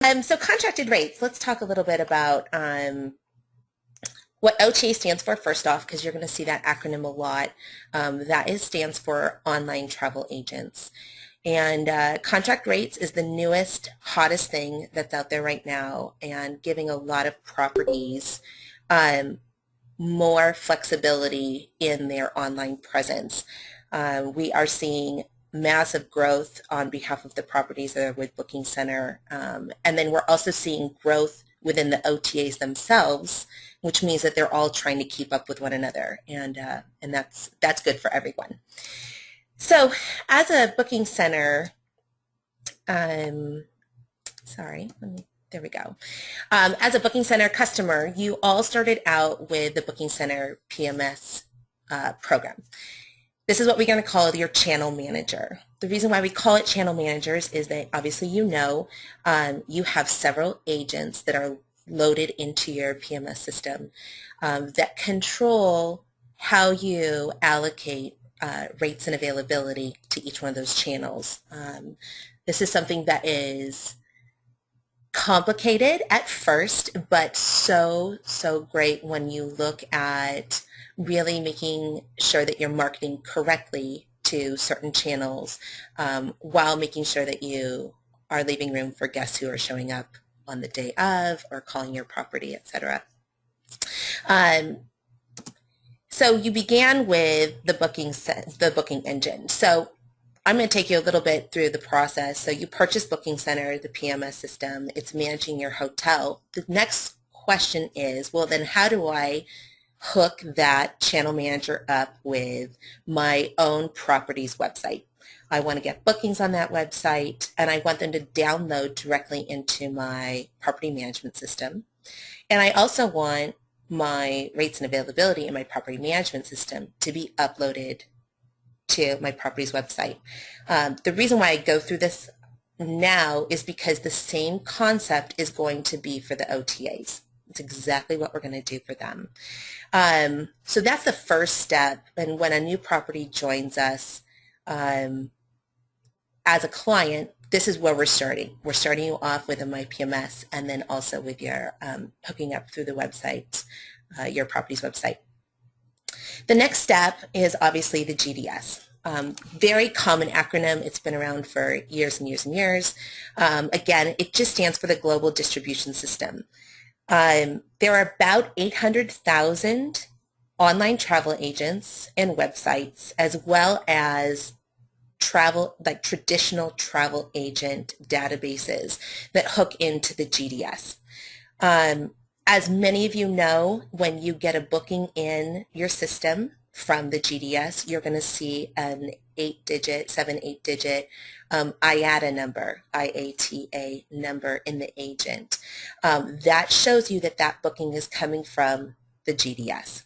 So contracted rates, let's talk a little bit about what OTA stands for first off, because you're going to see that acronym a lot. Stands for Online Travel Agents. And contract rates is the newest, hottest thing that's out there right now and giving a lot of properties more flexibility in their online presence. We are seeing massive growth on behalf of the properties that are with BookingCenter. And then we're also seeing growth within the OTAs themselves, which means that they're all trying to keep up with one another. And that's good for everyone. So as a BookingCenter, there we go. As a BookingCenter customer, you all started out with the BookingCenter PMS program. This is what we're going to call your channel manager. The reason why we call it channel managers is that obviously you have several agents that are loaded into your PMS system that control how you allocate rates and availability to each one of those channels. This is something that is complicated at first, but so great when you look at really making sure that you're marketing correctly to certain channels while making sure that you are leaving room for guests who are showing up on the day of or calling your property, etc. So you began with the booking engine. So I'm going to take you a little bit through the process. So you purchase BookingCenter, the PMS system. It's managing your hotel. The next question is, well, then how do I hook that channel manager up with my own property's website? I want to get bookings on that website, and I want them to download directly into my property management system. And I also want my rates and availability in my property management system to be uploaded to my property's website. The reason why I go through this now is because the same concept is going to be for the OTAs. It's exactly what we're going to do for them. So that's the first step. And when a new property joins us as a client, this is where we're starting. We're starting you off with a MyPMS and then also with your hooking up through the website, your property's website. The next step is obviously the GDS. Very common acronym. It's been around for years and years and years. Again, it just stands for the Global Distribution System. There are about 800,000 online travel agents and websites, as well as traditional travel agent databases that hook into the GDS. As many of you know, when you get a booking in your system from the GDS, you're going to see an 7-8-digit IATA number, IATA number in the agent. That shows you that that booking is coming from the GDS.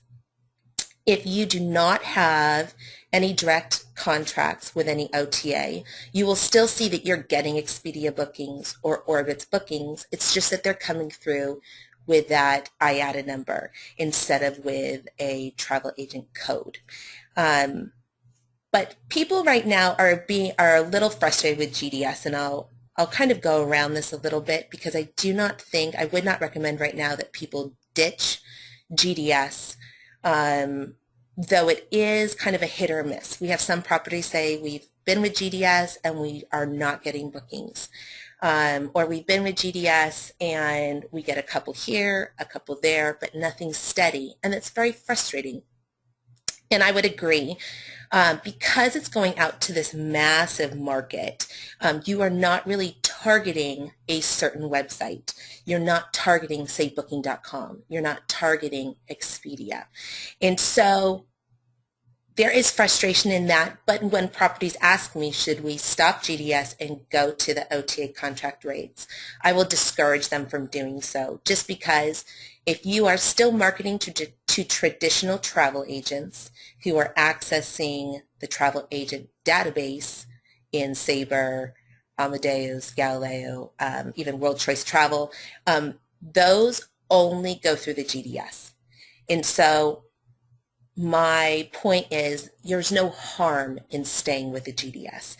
If you do not have any direct contracts with any OTA, you will still see that you're getting Expedia bookings or Orbitz bookings. It's just that they're coming through with that IATA number instead of with a travel agent code. But people right now are a little frustrated with GDS, and I'll kind of go around this a little bit because I would not recommend right now that people ditch GDS, though it is kind of a hit or miss. We have some properties say we've been with GDS and we are not getting bookings. Or we've been with GDS and we get a couple here, a couple there, but nothing steady. And it's very frustrating. And I would agree. Because it's going out to this massive market, you are not really targeting a certain website. You're not targeting, say, Booking.com. You're not targeting Expedia. And so there is frustration in that, but when properties ask me, should we stop GDS and go to the OTA contract rates, I will discourage them from doing so, just because if you are still marketing to traditional travel agents who are accessing the travel agent database in Sabre, Amadeus, Galileo, even World Choice Travel, those only go through the GDS. And so my point is there's no harm in staying with the GDS.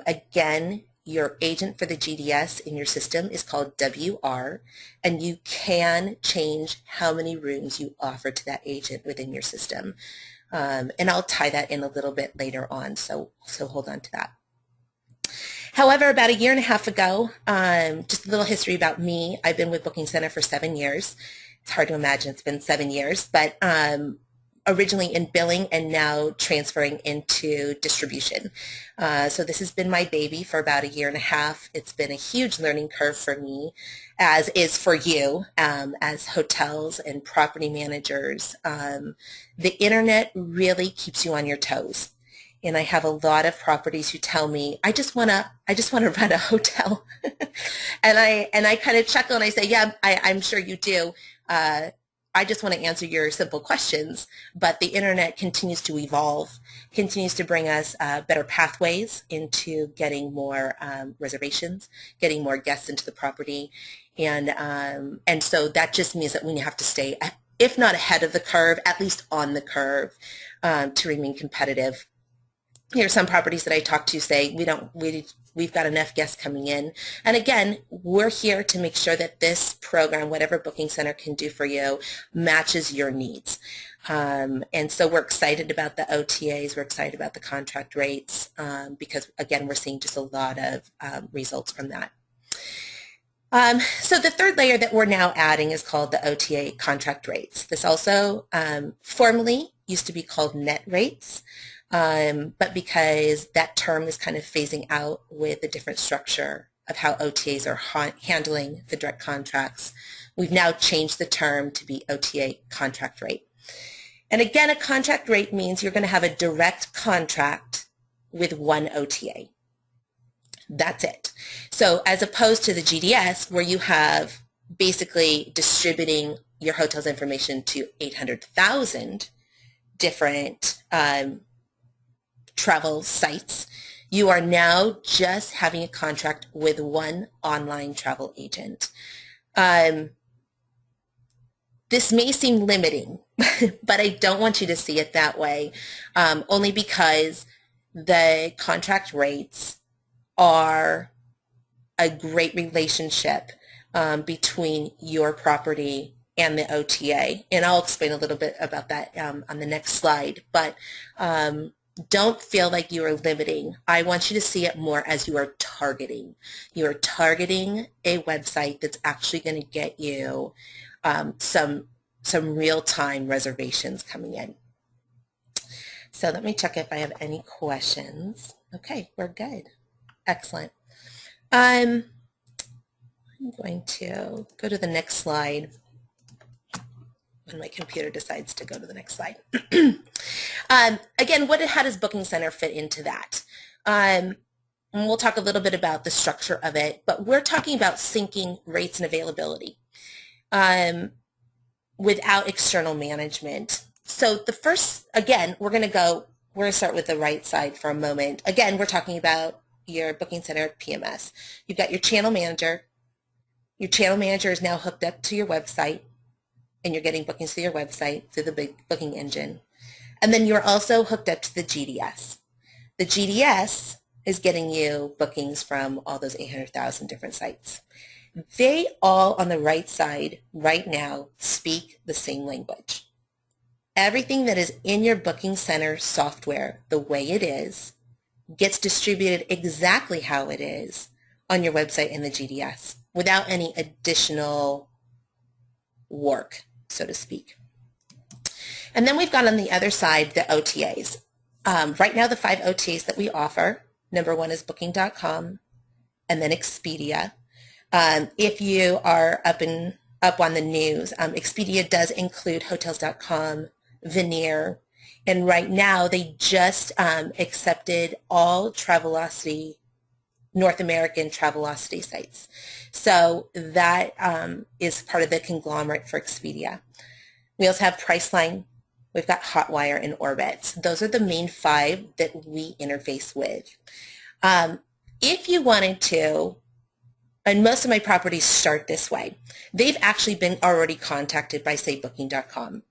Again, your agent for the GDS in your system is called WR, and you can change how many rooms you offer to that agent within your system. And I'll tie that in a little bit later on, so hold on to that. However, about a year and a half ago, just a little history about me, I've been with BookingCenter for 7 years. It's hard to imagine it's been 7 years, but originally in billing and now transferring into distribution. So this has been my baby for about a year and a half. It's been a huge learning curve for me, as is for you, as hotels and property managers. The internet really keeps you on your toes. And I have a lot of properties who tell me, I just want to run a hotel. and I kind of chuckle and I say, yeah, I'm sure you do. I just want to answer your simple questions, but the internet continues to evolve, continues to bring us better pathways into getting more reservations, getting more guests into the property, and so that just means that we have to stay, if not ahead of the curve, at least on the curve, to remain competitive. Here are some properties that I talk to say we've got enough guests coming in. And again, we're here to make sure that this program, whatever BookingCenter can do for you, matches your needs. And so we're excited about the OTAs, we're excited about the contract rates, because again, we're seeing just a lot of results from that. So the third layer that we're now adding is called the OTA contract rates. This also formally used to be called net rates. But because that term is kind of phasing out with the different structure of how OTAs are handling the direct contracts, we've now changed the term to be OTA contract rate. And again, a contract rate means you're going to have a direct contract with one OTA. That's it. So as opposed to the GDS, where you have basically distributing your hotel's information to 800,000 different travel sites, you are now just having a contract with one online travel agent. This may seem limiting, but I don't want you to see it that way, only because the contract rates are a great relationship between your property and the OTA. And I'll explain a little bit about that on the next slide. But don't feel like you are limiting. I want you to see it more as you are targeting. You are targeting a website that's actually going to get you some real-time reservations coming in. So let me check if I have any questions. Okay, we're good. Excellent. I'm going to go to the next slide when my computer decides to go to the next slide. Again, how does BookingCenter fit into that? And we'll talk a little bit about the structure of it, but we're talking about syncing rates and availability without external management. So the first, again, we're going to start with the right side for a moment. Again, we're talking about your BookingCenter PMS. You've got your channel manager. Your channel manager is now hooked up to your website, and you're getting bookings to your website through the big booking engine. And then you're also hooked up to the GDS. The GDS is getting you bookings from all those 800,000 different sites. They all, on the right side, right now, speak the same language. Everything that is in your BookingCenter software, the way it is, gets distributed exactly how it is on your website in the GDS without any additional work, so to speak. And then we've got on the other side the OTAs. Right now, the 5 OTAs that we offer, number 1 is Booking.com, and then Expedia. If you are up on the news, Expedia does include Hotels.com, Veneer, and right now they just accepted all Travelocity, North American Travelocity sites. So that is part of the conglomerate for Expedia. We also have Priceline. We've got Hotwire and Orbitz. Those are the main 5 that we interface with. If you wanted to, and most of my properties start this way, they've actually been already contacted by, say, Booking.com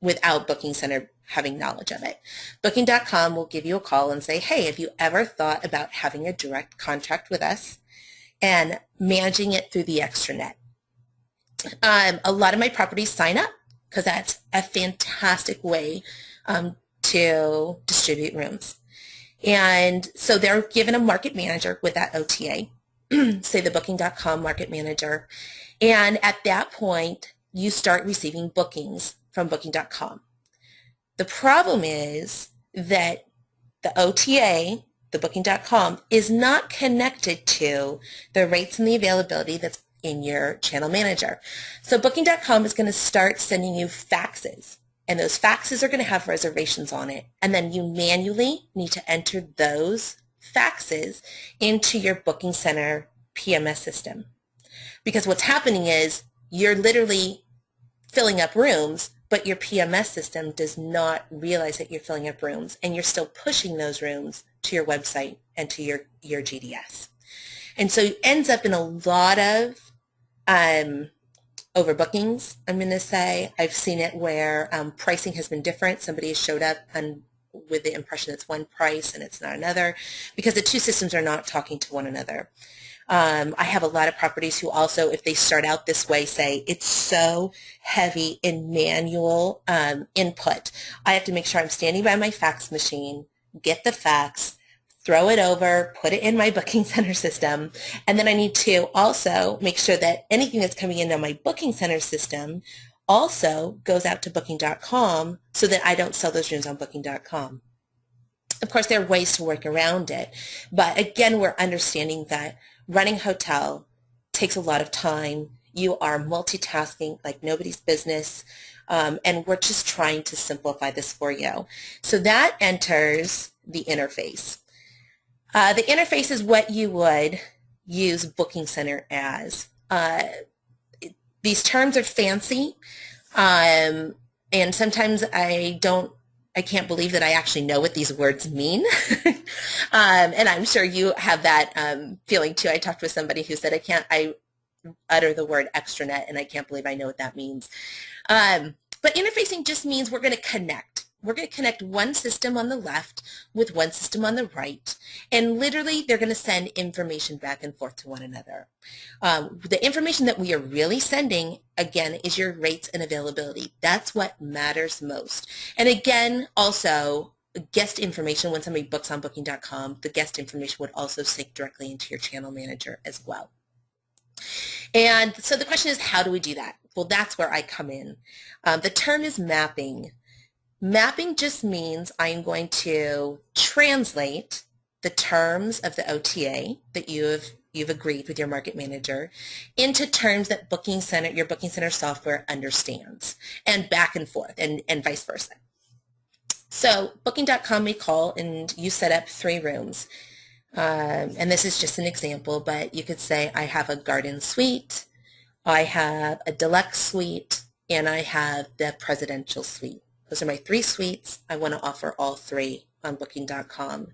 without BookingCenter having knowledge of it. Booking.com will give you a call and say, hey, have you ever thought about having a direct contract with us and managing it through the extranet? A lot of my properties sign up because that's a fantastic way to distribute rooms. And so they're given a market manager with that OTA, say the Booking.com market manager. And at that point, you start receiving bookings from Booking.com. The problem is that the OTA, the Booking.com, is not connected to the rates and the availability that's in your channel manager. So Booking.com is going to start sending you faxes, and those faxes are going to have reservations on it, and then you manually need to enter those faxes into your BookingCenter PMS system. Because what's happening is you're literally filling up rooms, but your PMS system does not realize that you're filling up rooms, and you're still pushing those rooms to your website and to your GDS. And so it ends up in a lot of overbookings, I'm going to say. I've seen it where pricing has been different. Somebody has showed up with the impression it's one price and it's not another, because the two systems are not talking to one another. I have a lot of properties who also, if they start out this way, say it's so heavy in manual input. I have to make sure I'm standing by my fax machine, get the fax, throw it over, put it in my BookingCenter system, and then I need to also make sure that anything that's coming into my BookingCenter system also goes out to Booking.com so that I don't sell those rooms on Booking.com. Of course, there are ways to work around it, but again, we're understanding that running hotel takes a lot of time. You are multitasking like nobody's business, and we're just trying to simplify this for you. So that enters the interface. The interface is what you would use BookingCenter as. These terms are fancy, and sometimes I can't believe that I actually know what these words mean. And I'm sure you have that feeling too. I talked with somebody who said, I utter the word extranet and I can't believe I know what that means. But interfacing just means we're going to connect. We're going to connect one system on the left with one system on the right, and literally they're going to send information back and forth to one another. The information that we are really sending, again, is your rates and availability. That's what matters most. And again, also, guest information, when somebody books on Booking.com, the guest information would also sync directly into your channel manager as well. And so the question is, how do we do that? Well, that's where I come in. The term is mapping. Mapping just means I'm going to translate the terms of the OTA that you've agreed with your market manager into terms that BookingCenter, your BookingCenter software understands, and back and forth, and vice versa. So Booking.com may call and you set up 3 rooms. And this is just an example, but you could say I have a garden suite, I have a deluxe suite, and I have the presidential suite. Those are my 3 suites. I want to offer all 3 on Booking.com.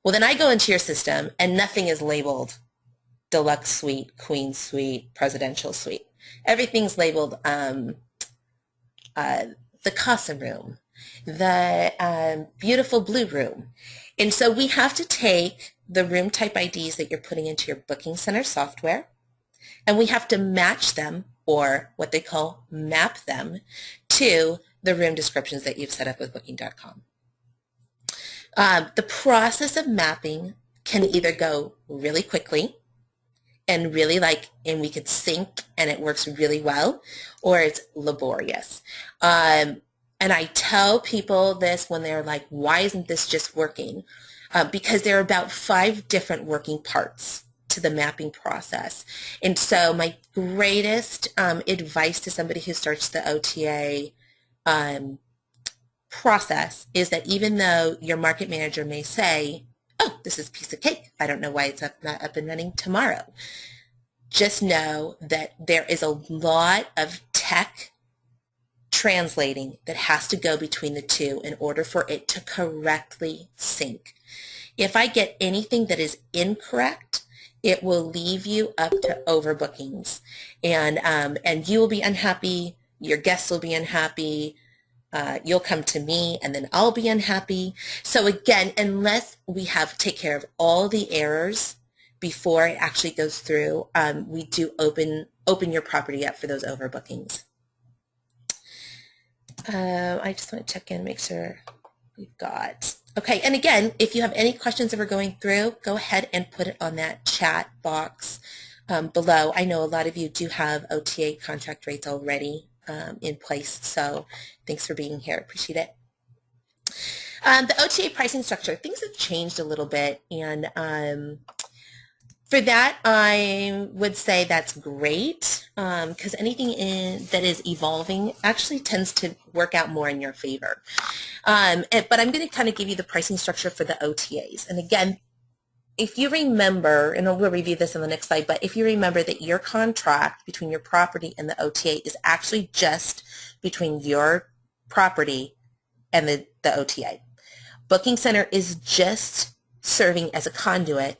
Well, then I go into your system and nothing is labeled deluxe suite, queen suite, presidential suite. Everything's labeled the Casa room, the beautiful blue room. And so we have to take the room type IDs that you're putting into your BookingCenter software, and we have to match them, or what they call map them, to the room descriptions that you've set up with Booking.com. The process of mapping can either go really quickly and and we could sync and it works really well, or it's laborious. And I tell people this when they're like, why isn't this just working? Because there are about 5 different working parts to the mapping process. And so my greatest advice to somebody who starts the OTA process is that even though your market manager may say, oh, this is a piece of cake, I don't know why it's not up and running tomorrow, just know that there is a lot of tech translating that has to go between the two in order for it to correctly sync. If I get anything that is incorrect, it will leave you up to overbookings, and you will be unhappy, your guests will be unhappy, you'll come to me and then I'll be unhappy. So again, unless we take care of all the errors before it actually goes through, we do open your property up for those overbookings. I just want to check in, make sure we've got. Okay, and again, if you have any questions that we're going through, go ahead and put it on that chat box below. I know a lot of you do have OTA contract rates already in place, so thanks for being here. Appreciate it. The OTA pricing structure, things have changed a little bit, and for that, I would say that's great because anything that is evolving actually tends to work out more in your favor. But I'm going to kind of give you the pricing structure for the OTAs. And again, if you remember, and we'll review this in the next slide, but if you remember that your contract between your property and the OTA is actually just between your property and the OTA. BookingCenter is just serving as a conduit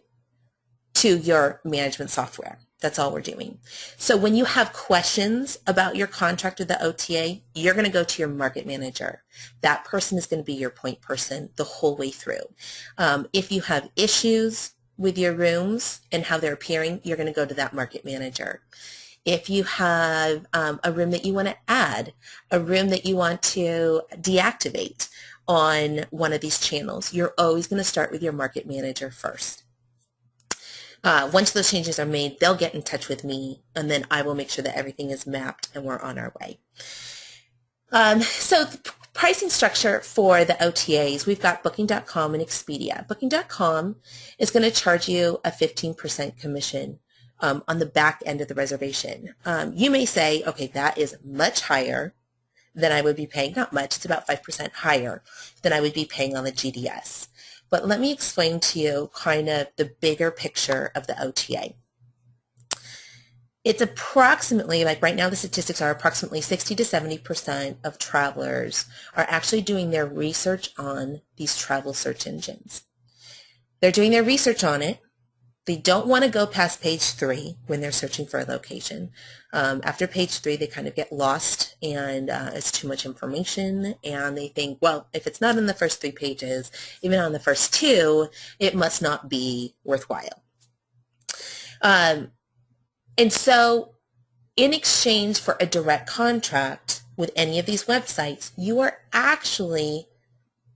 to your management software. That's all we're doing. So when you have questions about your contract with the OTA, you're going to go to your market manager. That person is going to be your point person the whole way through. If you have issues with your rooms and how they're appearing, you're going to go to that market manager. If you have a room that you want to add, a room that you want to deactivate on one of these channels, you're always going to start with your market manager first. Once those changes are made, they'll get in touch with me, and then I will make sure that everything is mapped and we're on our way. So the pricing structure for the OTAs, we've got Booking.com and Expedia. Booking.com is going to charge you a 15% commission on the back end of the reservation. You may say, okay, that is much higher than I would be paying. Not much, it's about 5% higher than I would be paying on the GDS. But let me explain to you kind of the bigger picture of the OTA. It's approximately, like right now the statistics are approximately 60 to 70% of travelers are actually doing their research on these travel search engines. They're doing their research on it. They don't want to go past page 3 when they're searching for a location. After page 3, they kind of get lost and it's too much information, and they think, well, if it's not in the first 3 pages, even on the first 2, it must not be worthwhile. And so in exchange for a direct contract with any of these websites, you are actually,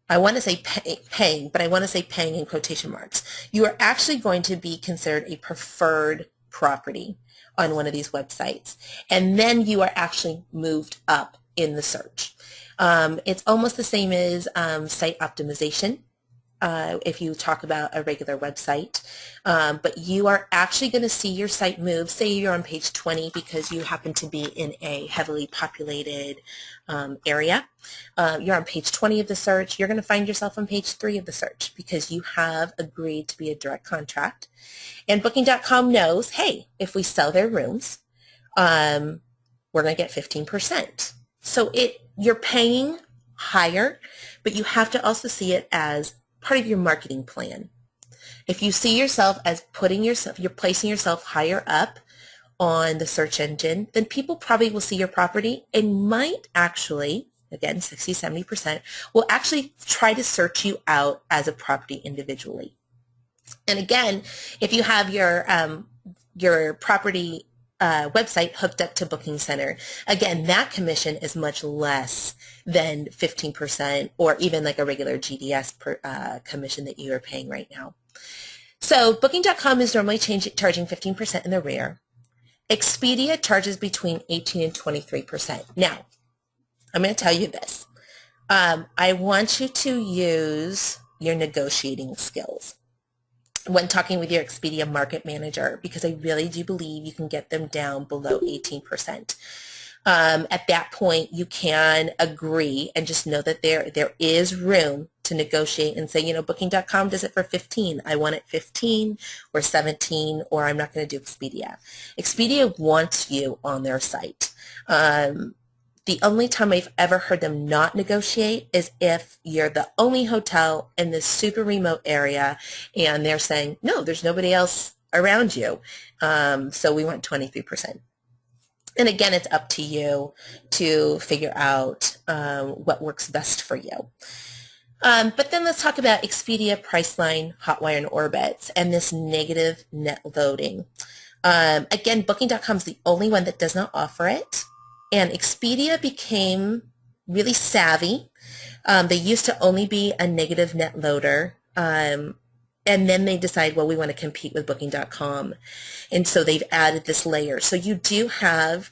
I want to say paying, but I want to say paying in quotation marks. You are actually going to be considered a preferred property on one of these websites. And then you are actually moved up in the search. It's almost the same as site optimization. If you talk about a regular website, but you are actually going to see your site move. Say you're on page 20 because you happen to be in a heavily populated area. You're on page 20 of the search. You're going to find yourself on page 3 of the search because you have agreed to be a direct contract. And Booking.com knows, hey, if we sell their rooms, we're going to get 15%. So you're paying higher, but you have to also see it as part of your marketing plan. If you see yourself as you're placing yourself higher up on the search engine, then people probably will see your property and might actually, again, 60, 70%, will actually try to search you out as a property individually. And again, if you have your property website hooked up to BookingCenter, again, that commission is much less than 15% or even like a regular GDS commission that you are paying right now. So Booking.com is normally charging 15% in the rear. Expedia charges between 18 and 23%. Now, I'm going to tell you this. I want you to use your negotiating skills when talking with your Expedia market manager, because I really do believe you can get them down below 18%. At that point, you can agree and just know that there is room to negotiate and say, you know, Booking.com does it for 15. I want it 15 or 17, or I'm not going to do Expedia. Expedia wants you on their site. The only time I've ever heard them not negotiate is if you're the only hotel in this super remote area and they're saying, no, there's nobody else around you, so we want 23%. And again, it's up to you to figure out what works best for you. But then let's talk about Expedia, Priceline, Hotwire, and Orbitz, and this negative net loading. Again, Booking.com is the only one that does not offer it, and Expedia became really savvy. They used to only be a negative net loader, and then they decide, well, we want to compete with Booking.com, and so they've added this layer. So you do have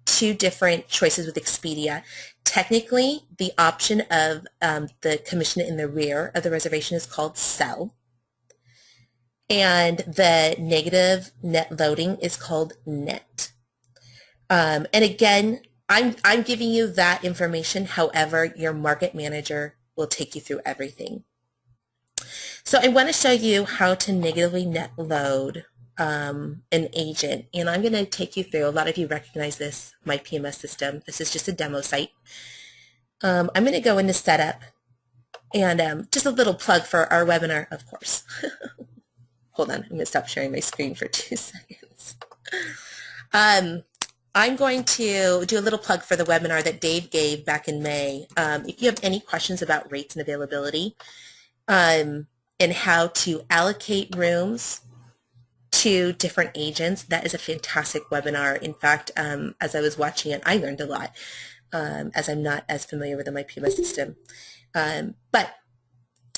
two different choices with Expedia. Technically, the option of the commission in the rear of the reservation is called sell, and the negative net loading is called net. And again, I'm giving you that information. However, your market manager will take you through everything. So I want to show you how to negatively net load an agent, and I'm going to take you through. A lot of you recognize this, my PMS system. This is just a demo site. I'm going to go into setup, and just a little plug for our webinar, of course. Hold on, I'm going to stop sharing my screen for 2 seconds. I'm going to do a little plug for the webinar that Dave gave back in May. If you have any questions about rates and availability and how to allocate rooms to different agents, that is a fantastic webinar. In fact, as I was watching it, I learned a lot, as I'm not as familiar with the My PMS system. But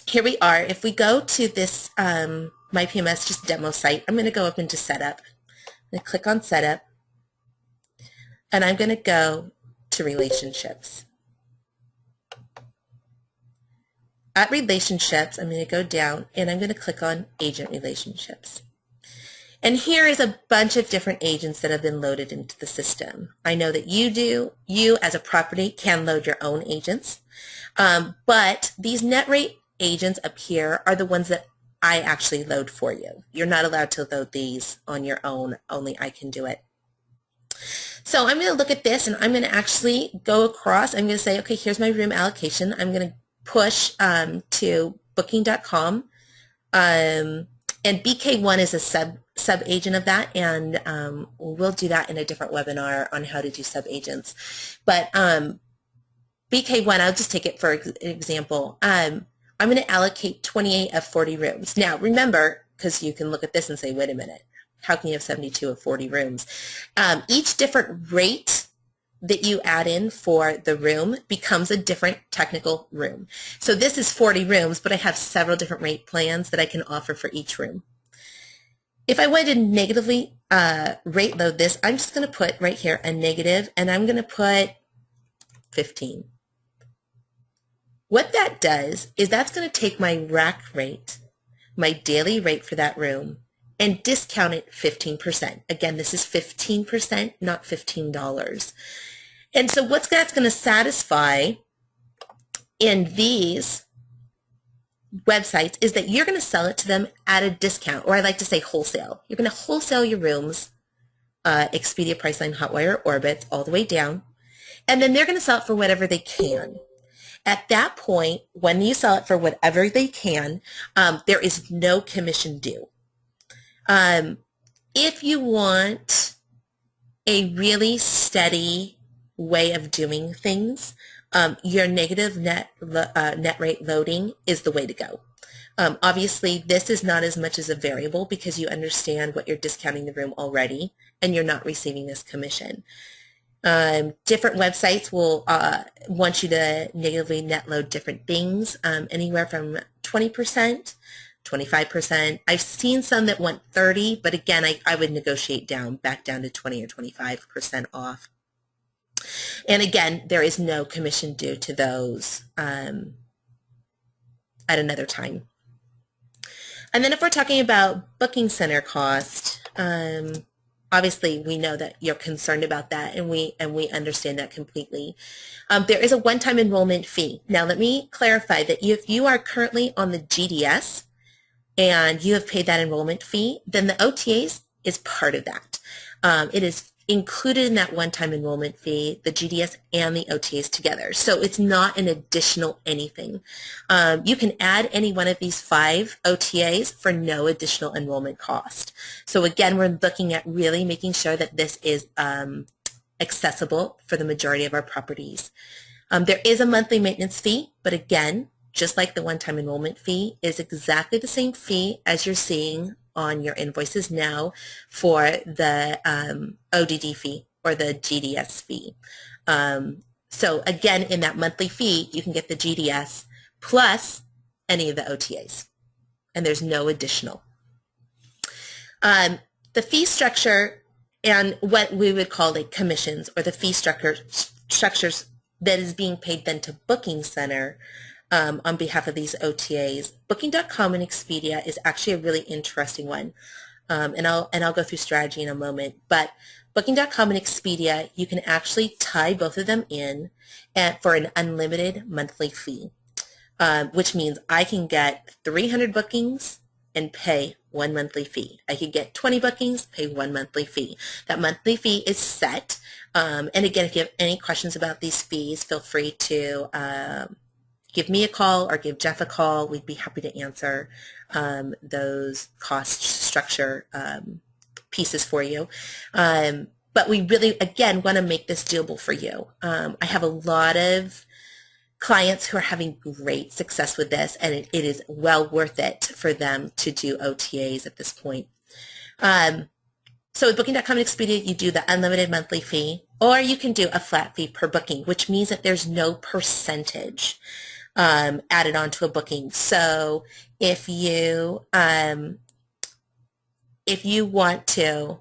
here we are. If we go to this My PMS just demo site, I'm going to go up into setup. I'm going to click on setup, and I'm going to go to relationships. At relationships, I'm going to go down, and I'm going to click on agent relationships. And here is a bunch of different agents that have been loaded into the system. I know that you as a property can load your own agents, but these net rate agents up here are the ones that I actually load for you. You're not allowed to load these on your own, only I can do it. So I'm going to look at this, and I'm going to actually go across. I'm going to say, okay, here's my room allocation. I'm going to push to Booking.com, and BK1 is a sub agent of that, and we'll do that in a different webinar on how to do sub agents. But BK1, I'll just take it for example. I'm going to allocate 28 of 40 rooms. Now remember, because you can look at this and say, wait a minute, how can you have 72 of 40 rooms? Each different rate that you add in for the room becomes a different technical room. So this is 40 rooms, but I have several different rate plans that I can offer for each room. If I wanted to negatively rate load this, I'm just going to put right here a negative, and I'm going to put 15. What that does is that's going to take my rack rate, my daily rate for that room, and discount it 15%. Again, this is 15%, not $15. And so what that's going to satisfy in these websites is that you're going to sell it to them at a discount, or I like to say wholesale. You're going to wholesale your rooms, Expedia, Priceline, Hotwire, Orbitz, all the way down, and then they're going to sell it for whatever they can. At that point, when you sell it for whatever they can, there is no commission due. If you want a really steady way of doing things, your negative net rate loading is the way to go. Obviously, this is not as much as a variable because you understand what you're discounting the room already, and you're not receiving this commission. Different websites will want you to negatively net load different things, anywhere from 20%, 25%. I've seen some that want 30, but again, I would negotiate back down to 20 or 25% off. And again, there is no commission due to those at another time. And then if we're talking about booking center cost, obviously we know that you're concerned about that, and we understand that completely. There is a one-time enrollment fee. Now let me clarify that if you are currently on the GDS and you have paid that enrollment fee, then the OTAs is part of that. It is included in that one-time enrollment fee, the GDS and the OTAs together. So it's not an additional anything. You can add any one of these 5 OTAs for no additional enrollment cost. So again, we're looking at really making sure that this is accessible for the majority of our properties. There is a monthly maintenance fee, but again, just like the one-time enrollment fee, is exactly the same fee as you're seeing on your invoices now for the ODD fee or the GDS fee. So again, in that monthly fee, you can get the GDS plus any of the OTAs, and there's no additional. The fee structure and what we would call like commissions or the fee structures that is being paid then to BookingCenter on behalf of these OTAs. Booking.com and Expedia is actually a really interesting one, and I'll go through strategy in a moment. But Booking.com and Expedia, you can actually tie both of them in for an unlimited monthly fee, which means I can get 300 bookings and pay one monthly fee. I could get 20 bookings, pay one monthly fee. That monthly fee is set. And again, if you have any questions about these fees, feel free to give me a call or give Jeff a call. We'd be happy to answer those cost structure pieces for you. But we really, again, want to make this doable for you. I have a lot of clients who are having great success with this, and it is well worth it for them to do OTAs at this point. So with Booking.com and Expedia, you do the unlimited monthly fee, or you can do a flat fee per booking, which means that there's no percentage added onto a booking. So if you want to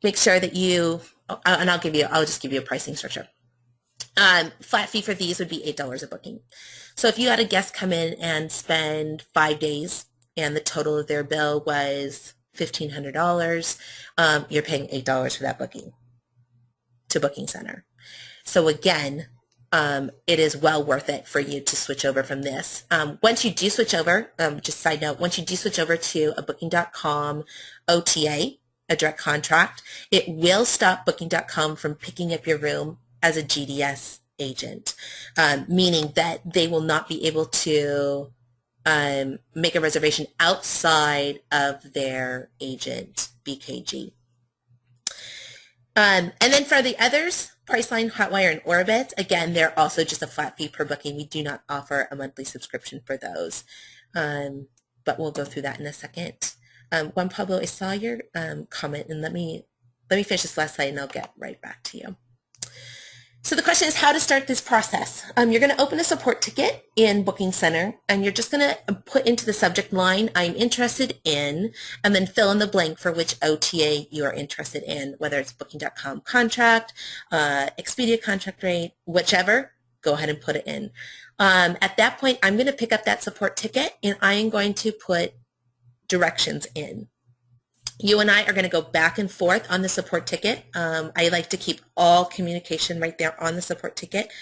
make sure that you, and I'll just give you a pricing structure. Flat fee for these would be $8 a booking. So if you had a guest come in and spend 5 days and the total of their bill was $1,500, you're paying $8 for that booking to BookingCenter. So again, it is well worth it for you to switch over from this. Once you do switch over, just side note, once you do switch over to a Booking.com OTA, a direct contract, it will stop Booking.com from picking up your room as a GDS agent, meaning that they will not be able to make a reservation outside of their agent, BKG. And then for the others, Priceline, Hotwire, and Orbitz, again, they're also just a flat fee per booking. We do not offer a monthly subscription for those, but we'll go through that in a second. Juan Pablo, I saw your comment, and let me finish this last slide, and I'll get right back to you. So the question is how to start this process. You're going to open a support ticket in BookingCenter, and you're just going to put into the subject line, I'm interested in, and then fill in the blank for which OTA you are interested in, whether it's Booking.com contract, Expedia contract rate, whichever, go ahead and put it in. At that point, I'm going to pick up that support ticket, and I am going to put directions in. You and I are going to go back and forth on the support ticket. I like to keep all communication right there on the support ticket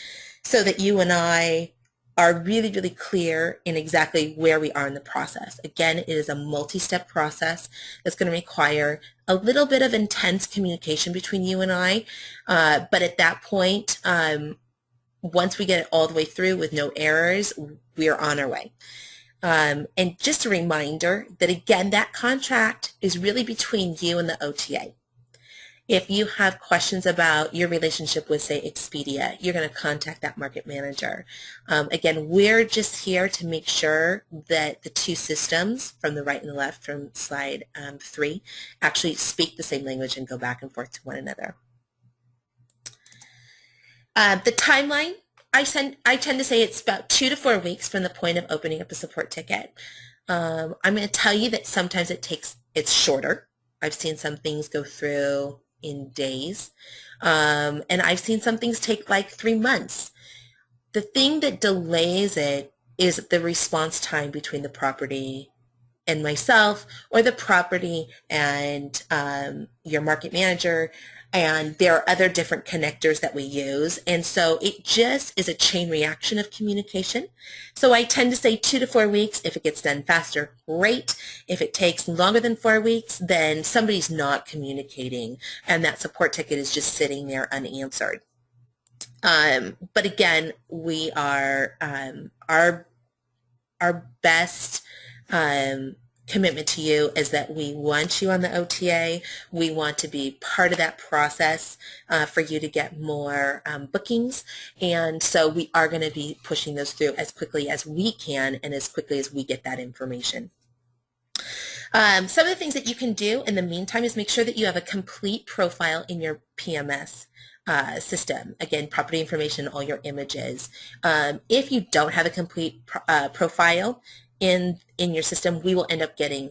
so that you and I are really, really clear in exactly where we are in the process. Again, it is a multi-step process that's going to require a little bit of intense communication between you and I, but at that point, once we get it all the way through with no errors, we are on our way. And just a reminder that, again, that contract is really between you and the OTA. If you have questions about your relationship with, say, Expedia, you're going to contact that market manager. Again, we're just here to make sure that the two systems from the right and the left from slide 3 actually speak the same language and go back and forth to one another. The timeline. I tend to say it's about 2 to 4 weeks from the point of opening up a support ticket. I'm going to tell you that sometimes it's shorter. I've seen some things go through in days, and I've seen some things take like 3 months. The thing that delays it is the response time between the property and myself, or the property and your market manager, and there are other different connectors that we use, and so it just is a chain reaction of communication. So I tend to say 2 to 4 weeks. If it gets done faster, great. If it takes longer than 4 weeks, then somebody's not communicating, and that support ticket is just sitting there unanswered. But again, we are our best commitment to you is that we want you on the OTA. We want to be part of that process for you to get more bookings, and so we are going to be pushing those through as quickly as we can and as quickly as we get that information. Some of the things that you can do in the meantime is make sure that you have a complete profile in your PMS system. Again, property information, all your images. If you don't have a complete profile in your system, we will end up getting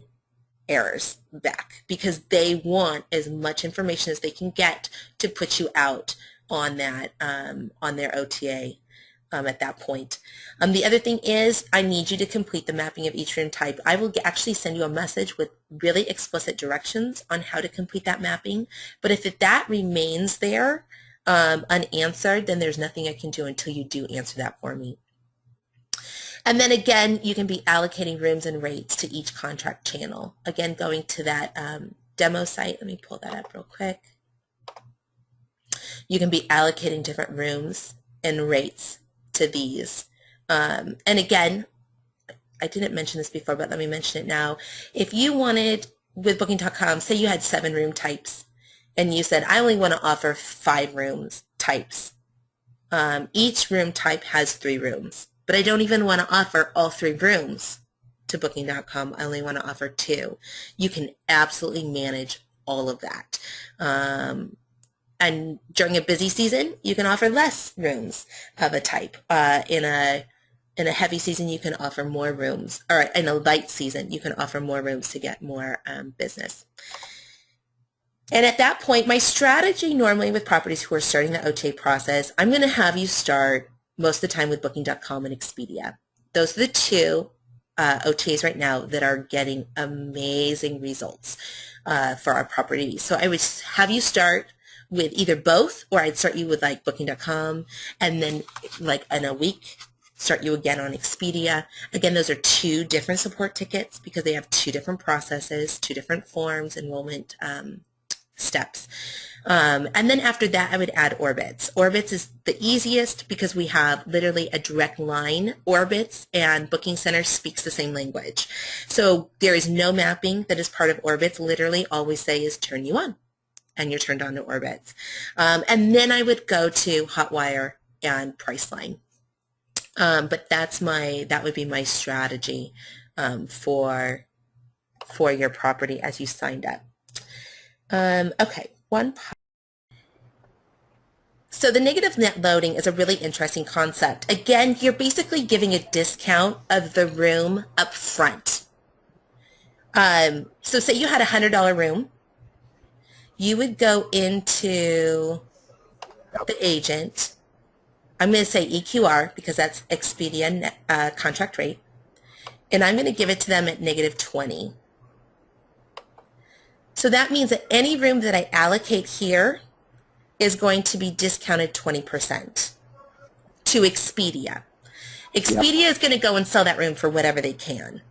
errors back because they want as much information as they can get to put you out on that on their OTA at that point. The other thing is I need you to complete the mapping of each room type. I will actually send you a message with really explicit directions on how to complete that mapping, but if that remains there unanswered, then there's nothing I can do until you do answer that for me. And then again, you can be allocating rooms and rates to each contract channel. Again, going to that demo site, let me pull that up real quick. You can be allocating different rooms and rates to these. And again, I didn't mention this before, but let me mention it now. If you wanted, with Booking.com, say you had 7 room types, and you said, I only want to offer 5 rooms types. Each room type has 3 rooms. But I don't even want to offer all 3 rooms to Booking.com. I only want to offer 2. You can absolutely manage all of that. And during a busy season, you can offer less rooms of a type. In a heavy season, you can offer more rooms. Or in a light season, you can offer more rooms to get more business. And at that point, my strategy normally with properties who are starting the OTA process, I'm going to have you start most of the time with Booking.com and Expedia. Those are the 2 OTAs right now that are getting amazing results for our properties. So I would have you start with either both, or I'd start you with like Booking.com, and then like in a week start you again on Expedia. Again, those are 2 different support tickets because they have 2 different processes, 2 different forms, enrollment steps. And then after that, I would add Orbitz. Orbitz is the easiest because we have literally a direct line. Orbitz and BookingCenter speaks the same language. So there is no mapping that is part of Orbitz. Literally all we say is turn you on, and you're turned on to Orbitz. And then I would go to Hotwire and Priceline. But that would be my strategy for your property as you signed up. Okay, so the negative net loading is a really interesting concept. Again, you're basically giving a discount of the room up front. So say you had a $100 room. You would go into the agent. I'm going to say EQR because that's Expedia contract rate. And I'm going to give it to them at -20. So that means that any room that I allocate here is going to be discounted 20% to Expedia. Expedia is going to go and sell that room for whatever they can.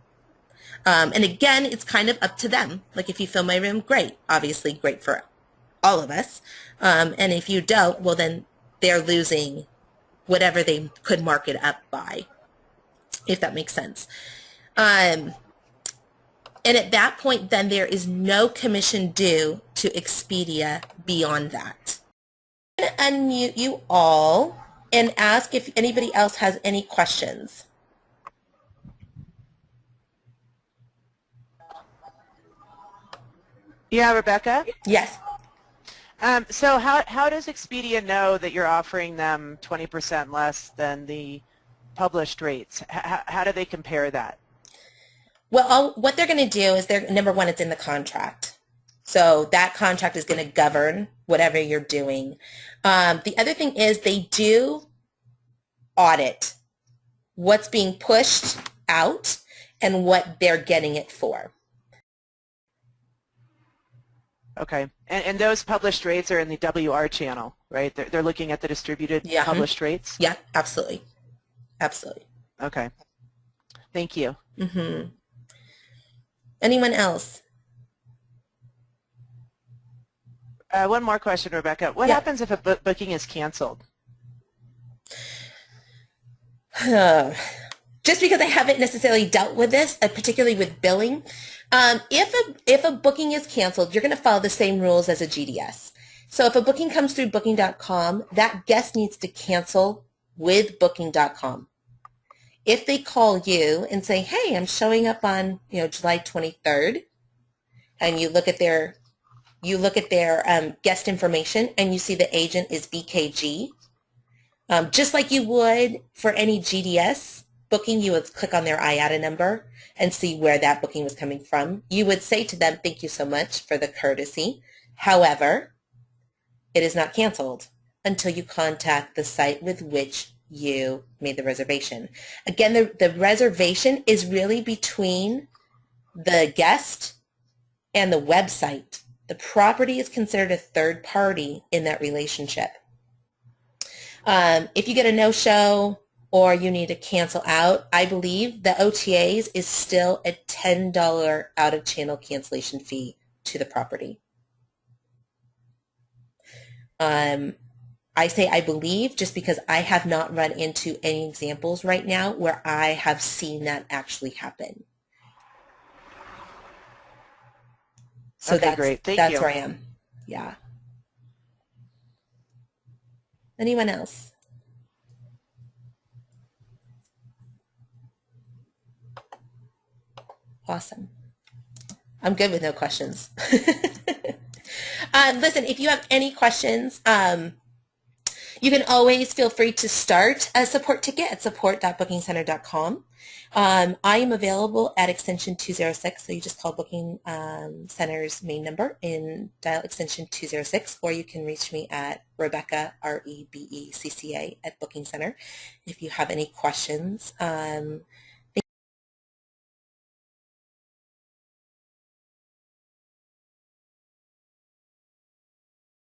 And again, it's kind of up to them. Like if you fill my room, great. Obviously great for all of us. And if you don't, well then they're losing whatever they could mark it up by, if that makes sense. And at that point, then there is no commission due to Expedia beyond that. I'm going to unmute you all and ask if anybody else has any questions. Yeah, Rebecca? Yes. So how does Expedia know that you're offering them 20% less than the published rates? How do they compare that? Well, what they're going to do is number one, it's in the contract. So that contract is going to govern whatever you're doing. The other thing is they do audit what's being pushed out and what they're getting it for. Okay. And those published rates are in the WR channel, right? They're looking at the distributed published rates? Yeah, absolutely. Absolutely. Okay. Thank you. Mm-hmm. Anyone else? One more question, Rebecca. What happens if a booking is canceled? just because I haven't necessarily dealt with this, particularly with billing, if a booking is canceled, you're going to follow the same rules as a GDS. So if a booking comes through Booking.com, that guest needs to cancel with Booking.com. If they call you and say, hey, I'm showing up on July 23rd, and you look at their guest information and you see the agent is BKG, just like you would for any GDS booking, you would click on their IATA number and see where that booking was coming from. You would say to them, thank you so much for the courtesy. However, it is not canceled until you contact the site with which you made the reservation. Again, the reservation is really between the guest and the website. The property is considered a third party in that relationship. If you get a no-show or you need to cancel out, I believe the OTAs is still a $10 out-of-channel cancellation fee to the property. I say I believe just because I have not run into any examples right now where I have seen that actually happen. So okay, great. Thank you. That's where I am. Yeah. Anyone else? Awesome. I'm good with no questions. Listen, if you have any questions, you can always feel free to start a support ticket at support.bookingcenter.com. I am available at extension 206, so you just call Booking Center's main number and dial extension 206, or you can reach me at Rebecca, REBECCA, at Booking Center if you have any questions.